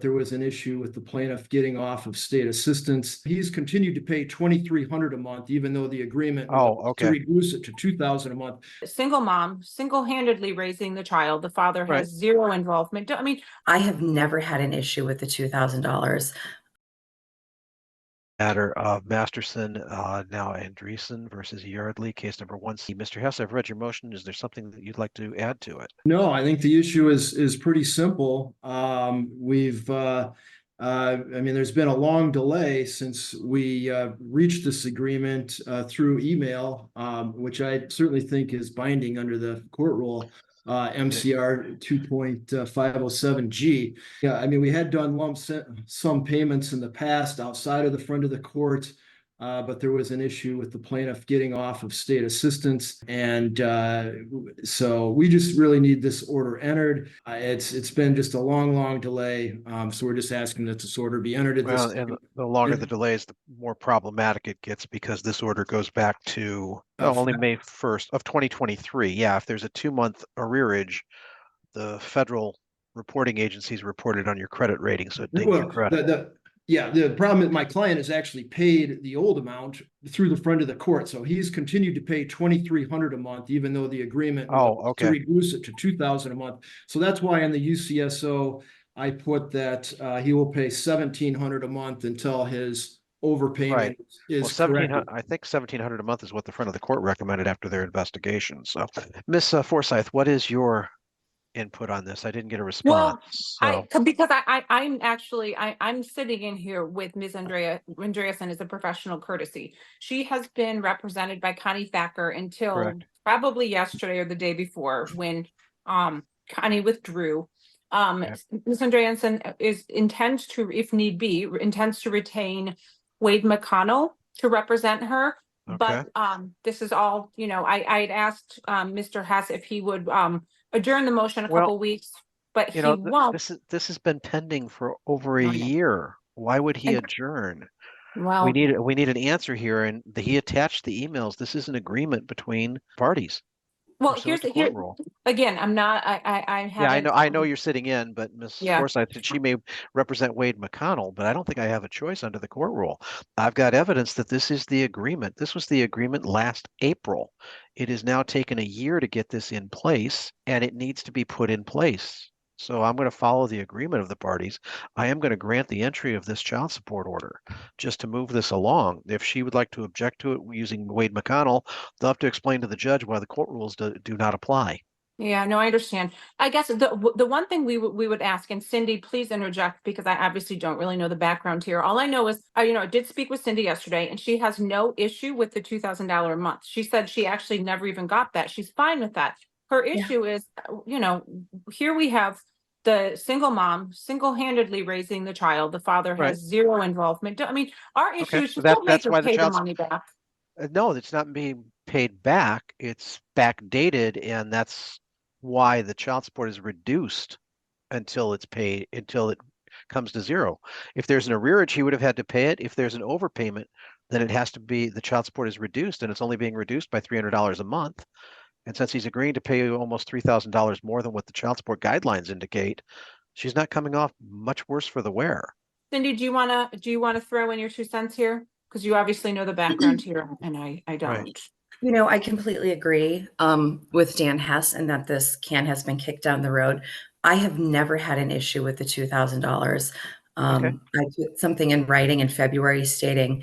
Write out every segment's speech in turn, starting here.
There was an issue with the plaintiff getting off of state assistance. He's continued to pay $2,300 a month, even though the agreement was to reduce it to $2,000 a month. Single mom, single-handedly raising the child. The father has zero involvement. I mean, I have never had an issue with the $2,000. Matter of Masterson, now Andreason versus Yardley, case number 1C. Mr. Hess, I've read your motion. Is there something that you'd like to add to it? No, I think the issue is pretty simple. I mean, there's been a long delay since we reached this agreement through email, which I certainly think is binding under the court rule. MCR 2.507G. Yeah, I mean, we had done lump sum payments in the past outside of the front of the court, but there was an issue with the plaintiff getting off of state assistance. And so we just really need this order entered. It's been just a long delay. So we're just asking that this order be entered. And the longer the delays, the more problematic it gets, because this order goes back to only May 1st of 2023. Yeah, if there's a 2-month arrearage, the federal reporting agencies reported on your credit rating, so it dings your credit. The problem is my client has actually paid the old amount through the front of the court. So he's continued to pay $2,300 a month, even though the agreement was to reduce it to $2,000 a month. So that's why in the UCSO, I put that he will pay $1,700 a month until his overpayment is corrected. I think $1,700 a month is what the front of the court recommended after their investigation. So, Miss Forsyth, what is your input on this? I didn't get a response. Well, because I'm sitting in here with Ms. Andreason as a professional courtesy. She has been represented by Connie Thacker until probably yesterday or the day before, when Connie withdrew. Ms. Andreason intends to, if need be, intends to retain Wade McConnell to represent her. But this is all, I had asked Mr. Hess if he would adjourn the motion a couple weeks, but he won't. This has been pending for over a year. Why would he adjourn? Well, we need an answer here, and he attached the emails. This is an agreement between parties. Well, here's again. I'm not. I know you're sitting in, but Ms. Forsyth said she may represent Wade McConnell, but I don't think I have a choice under the court rule. I've got evidence that this is the agreement. This was the agreement last April. It has now taken a year to get this in place, and it needs to be put in place. So I'm going to follow the agreement of the parties. I am going to grant the entry of this child support order just to move this along. If she would like to object to it using Wade McConnell, they'll have to explain to the judge why the court rules do not apply. Yeah, no, I understand. I guess the one thing we would ask, and Cindy, please interject, because I obviously don't really know the background here. All I know is, I did speak with Cindy yesterday, and she has no issue with the $2,000 a month. She said she actually never even got that. She's fine with that. Her issue is, here we have the single mom single-handedly raising the child. The father has zero involvement. I mean, our issue is to still make her pay the money back. No, it's not being paid back. It's backdated, and that's why the child support is reduced until it's paid, until it comes to zero. If there's an arrearage, he would have had to pay it. If there's an overpayment, then it has to be, the child support is reduced, and it's only being reduced by $300 a month. And since he's agreeing to pay almost $3,000 more than what the child support guidelines indicate, she's not coming off much worse for the wear. Cindy, do you want to throw in your 2 cents here? Because you obviously know the background here, and I don't. I completely agree with Dan Hess, and that this can has been kicked down the road. I have never had an issue with the $2,000. I put something in writing in February stating,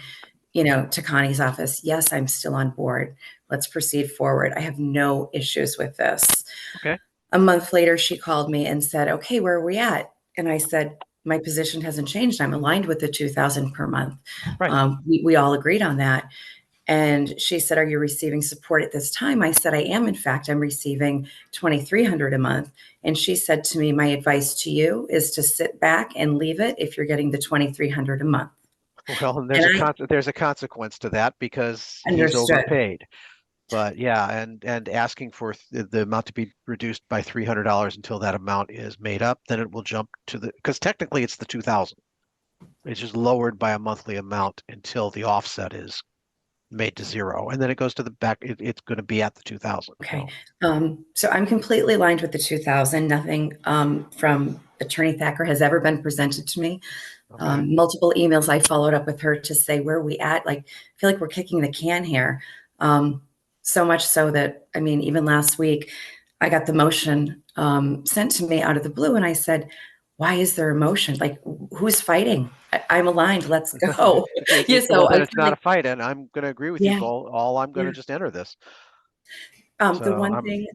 to Connie's office, yes, I'm still on board. Let's proceed forward. I have no issues with this. A month later, she called me and said, okay, where are we at? And I said, my position hasn't changed. I'm aligned with the $2,000 per month. We all agreed on that. And she said, are you receiving support at this time? I said, I am. In fact, I'm receiving $2,300 a month. And she said to me, my advice to you is to sit back and leave it if you're getting the $2,300 a month. Well, and there's a consequence to that, because he's overpaid. But and asking for the amount to be reduced by $300 until that amount is made up, then it will jump to because technically it's the $2,000. It's just lowered by a monthly amount until the offset is made to zero, and then it goes to the back. It's going to be at the $2,000. Okay. So I'm completely aligned with the $2,000. Nothing from Attorney Thacker has ever been presented to me. Okay. Multiple emails I followed up with her to say, where are we at? Like, I feel like we're kicking the can here. So much so that, I mean, even last week, I got the motion sent to me out of the blue, and I said, why is there a motion? Like, who's fighting? I'm aligned. Let's go. Yeah, so well, then it's not a fight, and I'm going to agree with you, Cole. All I'm going to just enter this. The one thing,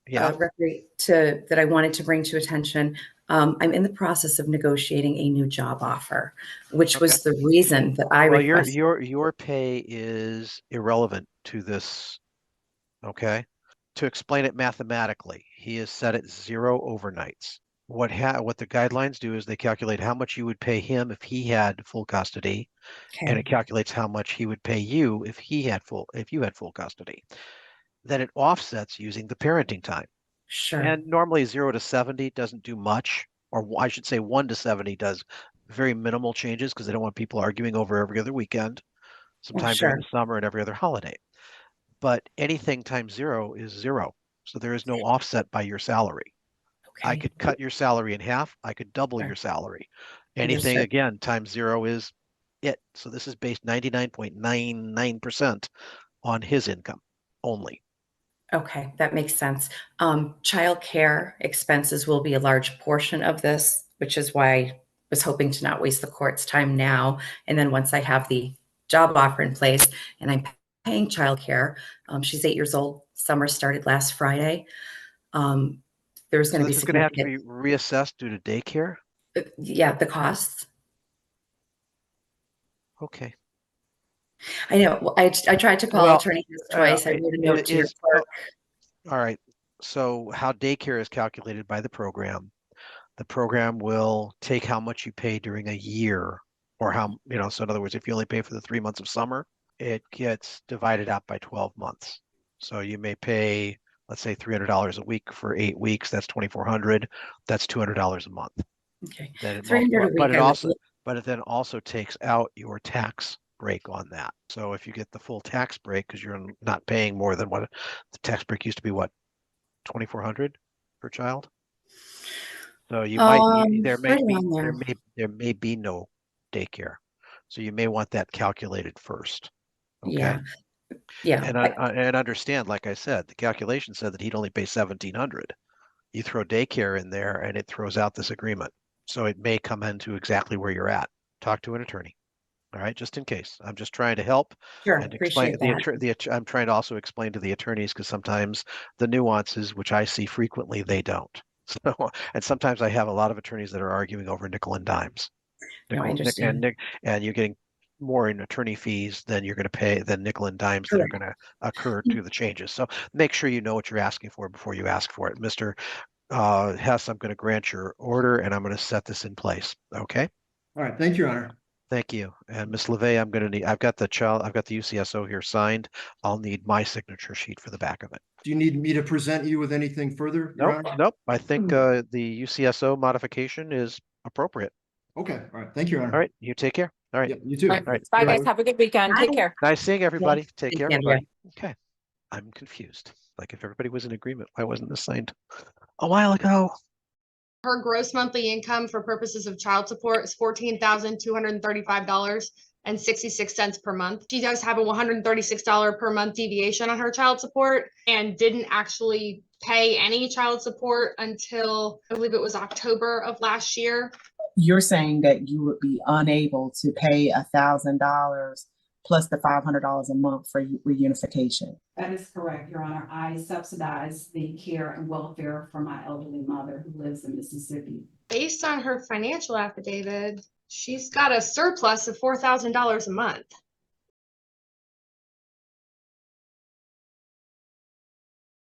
referee, that I wanted to bring to attention, I'm in the process of negotiating a new job offer, which was the reason that I requested. Your pay is irrelevant to this. Okay, to explain it mathematically, he is set at 0 overnights. What the guidelines do is they calculate how much you would pay him if he had full custody, and it calculates how much he would pay you if you had full custody. Then it offsets using the parenting time. Sure. And normally 0 to 70 doesn't do much, or I should say 1 to 70 does very minimal changes because they don't want people arguing over every other weekend, sometime during the summer and every other holiday. But anything times 0 is 0. So there is no offset by your salary. Okay. I could cut your salary in half. I could double your salary. Anything again times 0 is it. So this is based 99.99% on his income only. Okay, that makes sense. Childcare expenses will be a large portion of this, which is why I was hoping to not waste the court's time now. And then once I have the job offer in place and I'm paying childcare, she's 8 years old. Summer started last Friday. There's going to be going to have to be reassessed due to daycare. Yeah, the costs. Okay. I know. I tried to call Attorney twice. I wrote a note to your clerk. All right. So how daycare is calculated by the program will take how much you pay during a year, or how, so in other words, if you only pay for the 3 months of summer, it gets divided out by 12 months. So you may pay, let's say $300 a week for 8 weeks. That's $2,400. That's $200 a month. Okay. But it then also takes out your tax break on that. So if you get the full tax break, because you're not paying more than what the tax break used to be, what, $2,400 per child? So you there may be no daycare. So you may want that calculated first. Okay. Yeah. And understand, like I said, the calculation said that he'd only pay $1,700. You throw daycare in there and it throws out this agreement. So it may come into exactly where you're at. Talk to an attorney. All right, just in case. I'm just trying to help and explain. I'm trying to also explain to the attorneys, because sometimes the nuances, which I see frequently, they don't. So, and sometimes I have a lot of attorneys that are arguing over nickel and dimes. And you're getting more in attorney fees than you're going to pay than nickel and dimes that are going to occur to the changes. So make sure you know what you're asking for before you ask for it. Mr. Hess, I'm going to grant your order and I'm going to set this in place. Okay. All right. Thank you, Your Honor. Thank you. And Ms. LeVay, I've got the UCSO here signed. I'll need my signature sheet for the back of it. Do you need me to present you with anything further? Nope. I think the UCSO modification is appropriate. Okay. All right. Thank you, Your Honor. All right. You take care. All right. Yep, you too. All right. Bye, guys. Have a good weekend. Take care. Nice seeing everybody. Take care, everybody. Okay. I'm confused. Like, if everybody was in agreement, why wasn't this signed a while ago? Her gross monthly income for purposes of child support is $14,235.66 per month. She does have a $136 per month deviation on her child support and didn't actually pay any child support until I believe it was October of last year. You're saying that you would be unable to pay $1,000 plus the $500 a month for reunification. That is correct, Your Honor. I subsidize the care and welfare for my elderly mother who lives in Mississippi. Based on her financial affidavit, she's got a surplus of $4,000 a month.